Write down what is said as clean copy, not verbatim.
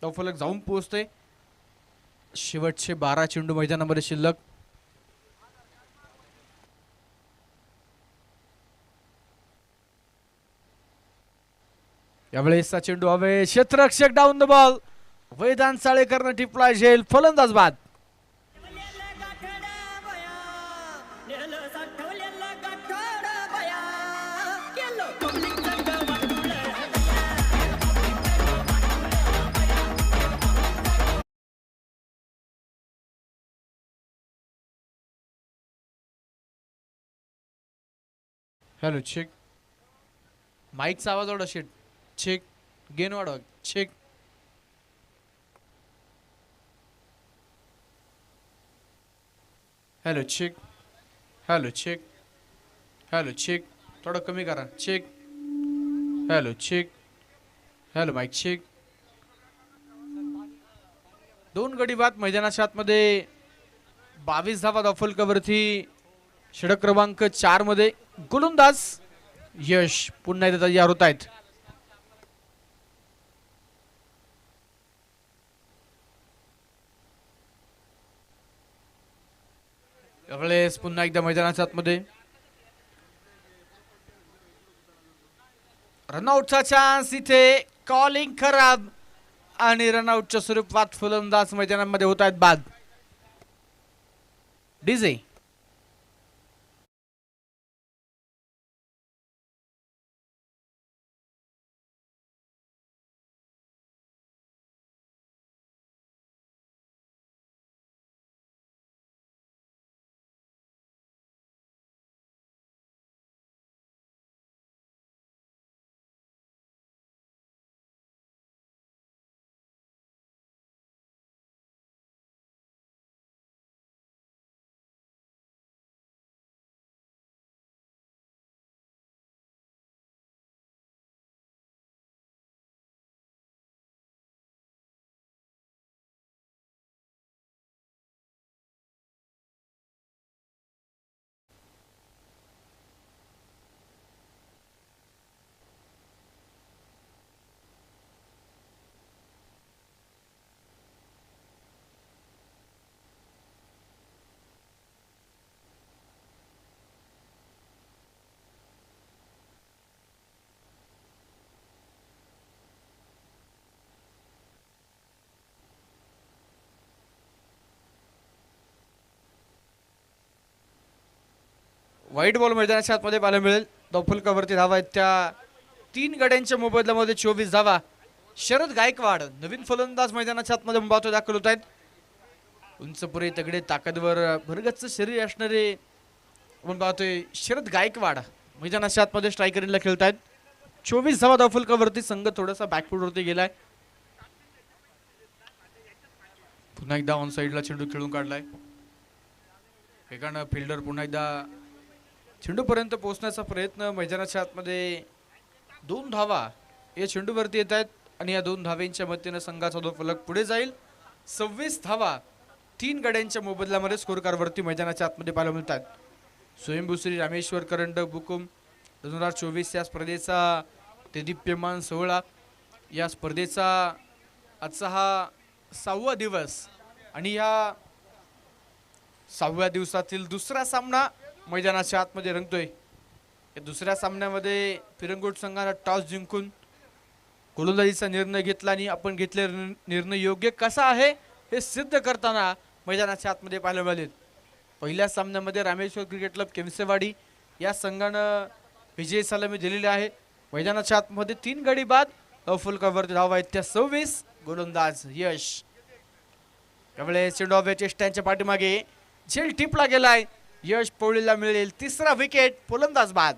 फलक जाऊन पोहोचते। शेवटचे 12 चेंडू मैदानामध्ये शिल्लक। यावेळेसचा चेंडू हवे, क्षेत्ररक्षक डाऊन द बॉल, वेदांत साळेकरनं टिपला झेल, फलंदाज बाद। हॅलो चेक, माईकचा आवाज वाढव शेट, चेक गेन वाढव, check hello check, hello check, hello check थोडं कमी करा, check hello check, hello mic check. 2 गडी बाद मैदानाच्या आतमध्ये 22 धावा धावफलकावरती। षटक क्रमांक 4 मध्ये गोलंदाज यश पुन्हा एकदा तयार होत आहेत। यावेळेस पुन्हा एकदा मैदानाच्या आतमध्ये रनआउटचा चान्स, इथे कॉलिंग खराब आणि रनआउटच्या स्वरूपात फलंदाज मैदानामध्ये होत आहेत बाद। डीजे व्हाईट बॉल मैदानाच्या आतमध्ये पाहायला मिळेल। धावफलकावरती धावा आहेत त्या 3 गड्यांच्या मोबदल्यामध्ये 24 धावा। शरद गायकवाड नवीन फलंदाज मैदानाच्या आतमध्ये मुंबईत दाखल होत आहेत। उंचपुरे तगडे ताकदवर भरगच्च शरीर असणारे आपण पाहतोय शरद गायकवाड मैदानाच्या आतमध्ये स्ट्रायकरला खेळत आहेत। 24 धावा धावफलकावरती। संघ थोडासा बॅकफुटवरती गेलाय। पुन्हा एकदा ऑन साइडला चेंडू खेळून काढलाय। एकानं फिल्डर पुन्हा एकदा चेंडूपर्यंत पोहोचण्याचा प्रयत्न। मैदानाच्या आतमध्ये 2 धावा या चेंडूवरती येत आहेत आणि या 2 धावेंच्या मदतीने संघाचा धावफलक पुढे जाईल। 26 धावा 3 गड्यांच्या मोबदल्यामध्ये स्कोर कार्डवरती मैदानाच्या आतमध्ये पाहायला मिळतात। स्वयंभू श्री रामेश्वर करंडक बुकुम 2024 या स्पर्धेचा देदीप्यमान सोहळा। या स्पर्धेचा आजचा हा 6वा दिवस आणि या 6व्या दिवसातील दुसरा सामना मैदानाच्या आतमध्ये रंगतोय। या दुसऱ्या सामन्यामध्ये फिरंगोट संघाने टॉस जिंकून गोलंदाजीचा निर्णय घेतला आणि आपण घेतलेला निर्णय योग्य कसा आहे हे सिद्ध करताना मैदानाच्या आतमध्ये पाहायला मिळाले। पहिल्या सामन्यामध्ये रामेश्वर क्रिकेट क्लब केमसेवाडी या संघानं विजय सलामी दिलेली आहे। मैदानाच्या आतमध्ये 3 गडी बाद धावफलकावरती धावा आहेत त्या 26। गोलंदाज यश यावेळेस चेंडू हवे चेष्टांच्या पाठीमागे झेल टिपला गेलाय। यश पोळीला मिळेल 3रा विकेट, फलंदाज बाद।